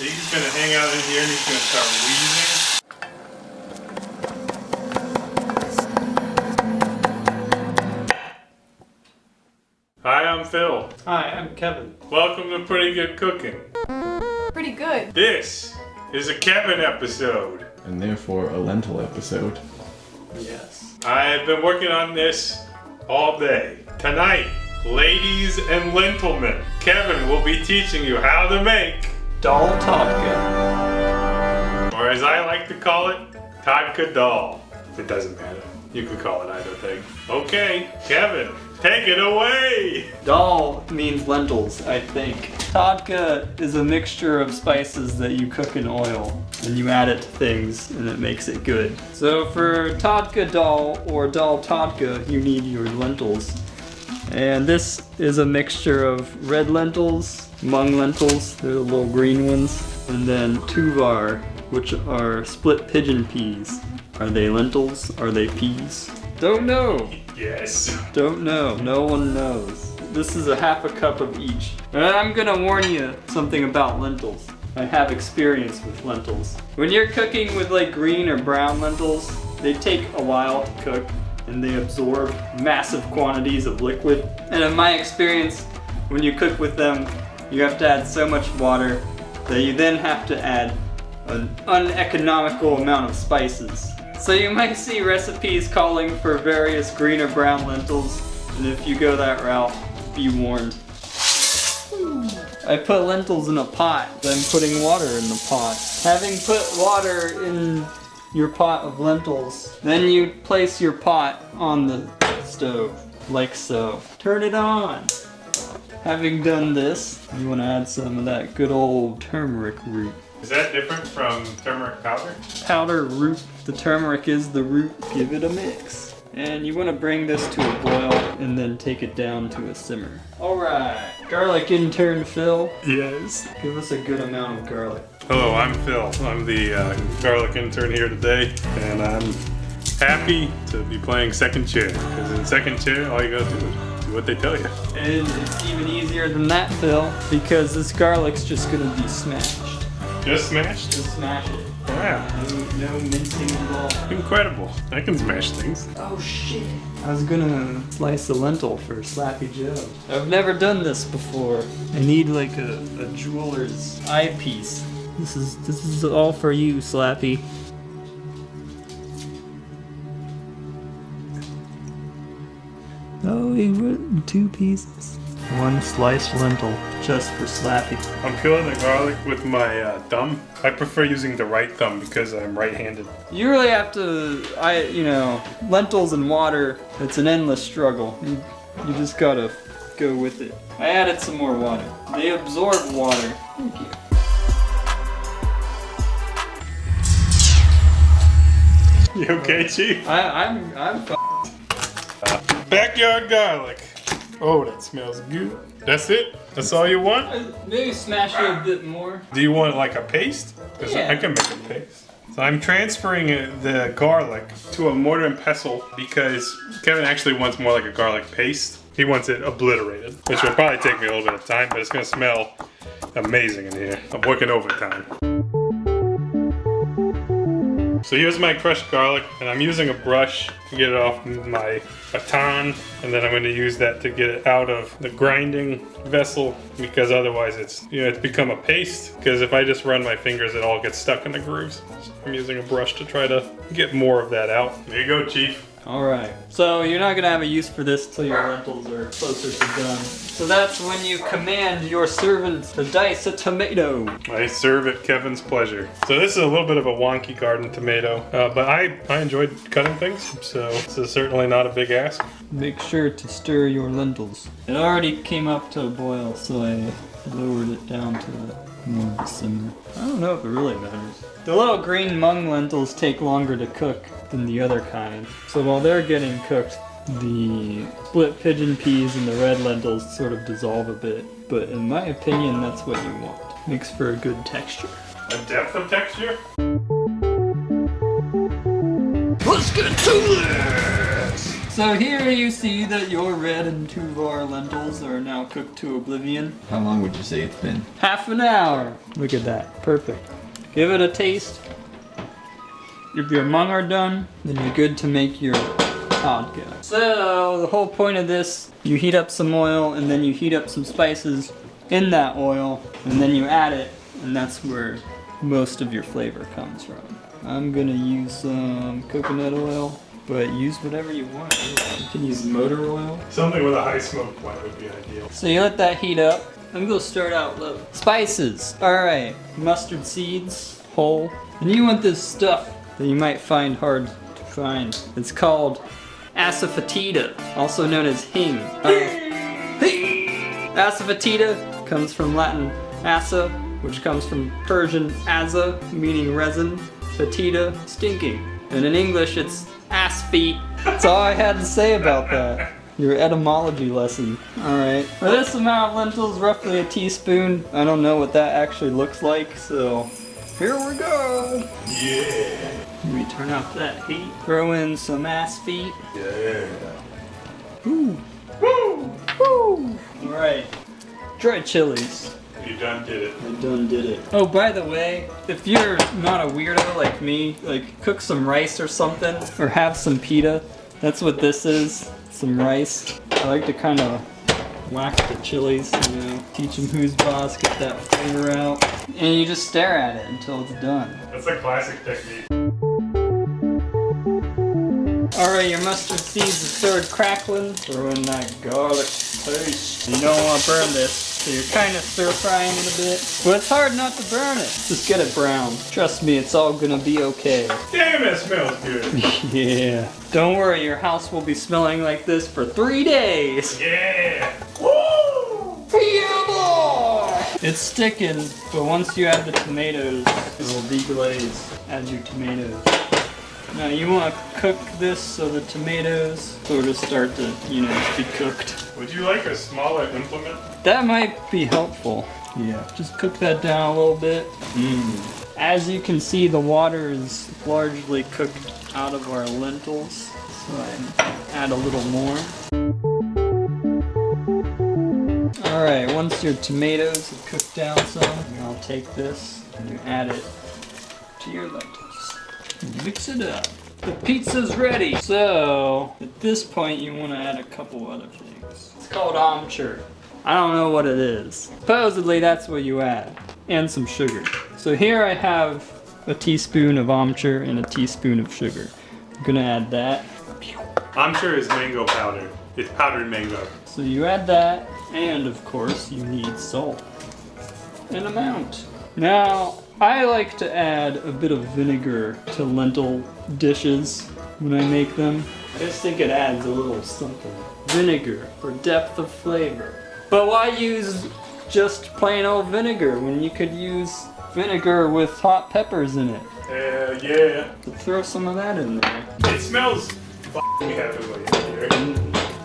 He's gonna hang out in here and he's gonna start wheezing. Hi, I'm Phil. Hi, I'm Kevin. Welcome to Pretty Good Cooking. Pretty good. This is a Kevan episode. And therefore a lentil episode. Yes. I've been working on this all day. Tonight, ladies and gentlemen, Kevin will be teaching you how to make Dal Tadka. or as I like to call it, Tadka Dal. It doesn't matter. You could call it either thing. Okay, Kevin, take it away! Dal means lentils, I think. Tadka is a mixture of spices that you cook in oil and you add it to things and it makes it good. So for Tadka Dal or Dal Tadka, you need your lentils. And this is a mixture of red lentils, Mung Lentils, they're the little green ones, and then Tuvar, which are split pigeon peas. Are they lentils? Are they peas? Don't know. Yes. Don't know. No one knows. This is a half a cup of each. And I'm gonna warn you something about lentils. I have experience with lentils. When you're cooking with like green or brown lentils, they take a while to cook and they absorb massive quantities of liquid. And in my experience, when you cook with them, you have to add so much water that you then have to add an uneconomical amount of spices. So you might see recipes calling for various green or brown lentils, and if you go that route, be warned. I put lentils in a pot, then putting water in the pot. Having put water in your pot of lentils, then you place your pot on the stove, like so. Turn it on. Having done this, you want to add some of that good old turmeric root. Is that different from turmeric powder? Powder root, the turmeric is the root. Give it a mix. And you want to bring this to a boil and then take it down to a simmer. Alright, garlic intern Phil. Yes. Give us a good amount of garlic. Hello, I'm Phil. I'm the garlic intern here today, and I'm happy to be playing second chair. Because in second chair, all you gotta do is do what they tell you. And it's even easier than that, Phil, because this garlic's just gonna be smashed. Just smashed? Just smash it. Wow. No mincing involved. Incredible. I can smash things. Oh shit. I was gonna slice a lentil for Slappy Joe. I've never done this before. I need like a jeweler's eyepiece. This is all for you, Slappy. Oh, he wrote in 2 pieces. 1 sliced lentil, just for Slappy. I'm peeling the garlic with my thumb. I prefer using the right thumb because I'm right-handed. You really have to, lentils and water, it's an endless struggle. You just gotta go with it. I added some more water. They absorb water. Thank you. You okay, Chief? I'm Backyard garlic. Oh, that smells good. That's it? That's all you want? Maybe smash it a bit more. Do you want like a paste? 'Cause Yeah. I can make a paste. So I'm transferring the garlic to a mortar and pestle because Kevin actually wants more like a garlic paste. He wants it obliterated, which will probably take me a little bit of time, but it's gonna smell amazing in here. I'm working overtime. So here's my crushed garlic, and I'm using a brush to get it off my baton, and then I'm going to use that to get it out of the grinding vessel, because otherwise it's become a paste, because if I just run my fingers it all gets stuck in the grooves. So I'm using a brush to try to get more of that out. There you go, Chief. Alright, so you're not gonna have a use for this till your lentils are closer to done. So that's when you command your servant to dice a tomato. I serve at Kevin's pleasure. So this is a little bit of a wonky garden tomato, but I enjoyed cutting things, so this is certainly not a big ask. Make sure to stir your lentils. It already came up to a boil, so I lowered it down to more of a simmer. I don't know if it really matters. The little green Mung lentils take longer to cook than the other kind. So while they're getting cooked, the split pigeon peas and the red lentils sort of dissolve a bit. But in my opinion, that's what you want. Makes for a good texture. A depth of texture? Let's get to this! So here you see that your red and Tuvar lentils are now cooked to oblivion. How long would you say it's been? Half an hour. Look at that. Perfect. Give it a taste. If your mung are done, then you're good to make your tadka. So the whole point of this, you heat up some oil and then you heat up some spices in that oil and then you add it, and that's where most of your flavor comes from. I'm gonna use some coconut oil, but use whatever you want. You can use motor oil. Something with a high smoke point would be ideal. So you let that heat up. I'm gonna start out low. Spices. Alright. Mustard seeds, whole. And you want this stuff that you might find hard to find. It's called Asafoetida, also known as hing. Asafoetida comes from Latin asa, which comes from Persian asa, meaning resin, fetida, stinking. And in English it's ass feet. That's all I had to say about that. Your etymology lesson. Alright. For this amount of lentils, roughly a teaspoon. I don't know what that actually looks like, so here we go. Yeah. We turn off that heat. Throw in some ass feet. Yeah. Woo! Woo! Woo! Alright. Dried chilies. You done did it. I done did it. Oh, by the way, if you're not a weirdo like me, like cook some rice or something, or have some pita. That's what this is, some rice. I like to kind of whack the chilies, you know, teach them who's boss, get that flavor out. And you just stare at it until it's done. That's a classic technique. Alright, your mustard seeds have started crackling. Throw in that garlic paste. You don't want to burn this, so you're kind of stir frying it a bit. But it's hard not to burn it. Just get it brown. Trust me, it's all gonna be okay. Damn, it smells good. Yeah. Don't worry, your house will be smelling like this for 3 days. Yeah. Woo! Yeah, boy! It's sticking, but once you add the tomatoes, it will deglaze. Add your tomatoes. Now you want to cook this so the tomatoes sort of start to, you know, be cooked. Would you like a smaller implement? That might be helpful. Yeah, just cook that down a little bit. As you can see, the water is largely cooked out of our lentils. So I add a little more. Alright, once your tomatoes have cooked down some, I'll take this and you add it to your lentils. Mix it up. The pizza's ready. So, at this point you want to add a couple other things. It's called Amchoor. I don't know what it is. Supposedly that's what you add. And some sugar. So here I have a teaspoon of Amchoor and a teaspoon of sugar. I'm gonna add that. Amchoor is mango powder. It's powdered mango. So you add that, and of course you need salt. An amount. Now, I like to add a bit of vinegar to lentil dishes when I make them. I just think it adds a little something. Vinegar for depth of flavor. But why use just plain old vinegar when you could use vinegar with hot peppers in it? Yeah. So throw some of that in there. It smells f***ing heavenly in here.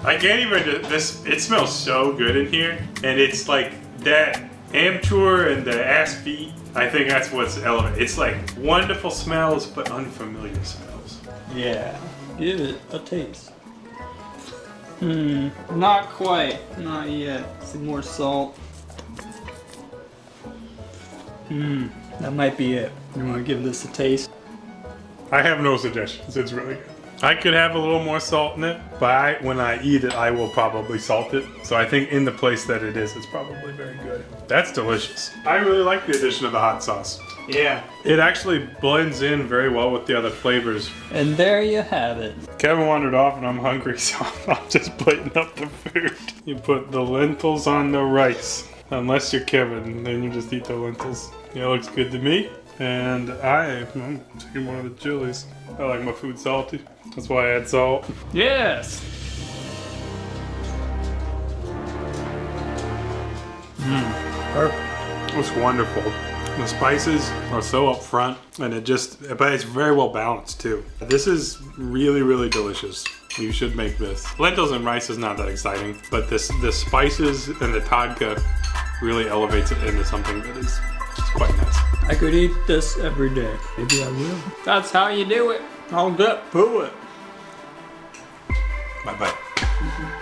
I can't even, it smells so good in here. And it's like that Amchoor and the ass feet. I think that's what's elevated. It's like wonderful smells, but unfamiliar smells. Yeah. Give it a taste. Not quite. Not yet. Some more salt. That might be it. You want to give this a taste? I have no suggestions. It's really good. I could have a little more salt in it, but when I eat it, I will probably salt it. So I think in the place that it is, it's probably very good. That's delicious. I really like the addition of the hot sauce. Yeah. It actually blends in very well with the other flavors. And there you have it. Kevin wandered off and I'm hungry, so I'm just plating up the food. You put the lentils on the rice. Unless you're Kevin, then you just eat the lentils. It looks good to me. And I'm taking one of the chilies. I like my food salty. That's why I add salt. Yes. Perfect. It's wonderful. The spices are so up front, and but it's very well balanced too. This is really, really delicious. You should make this. Lentils and rice is not that exciting, but the spices and the tadka really elevates it into something that is quite nice. I could eat this every day. Maybe I will. That's how you do it. I'll get to it. Bye bye.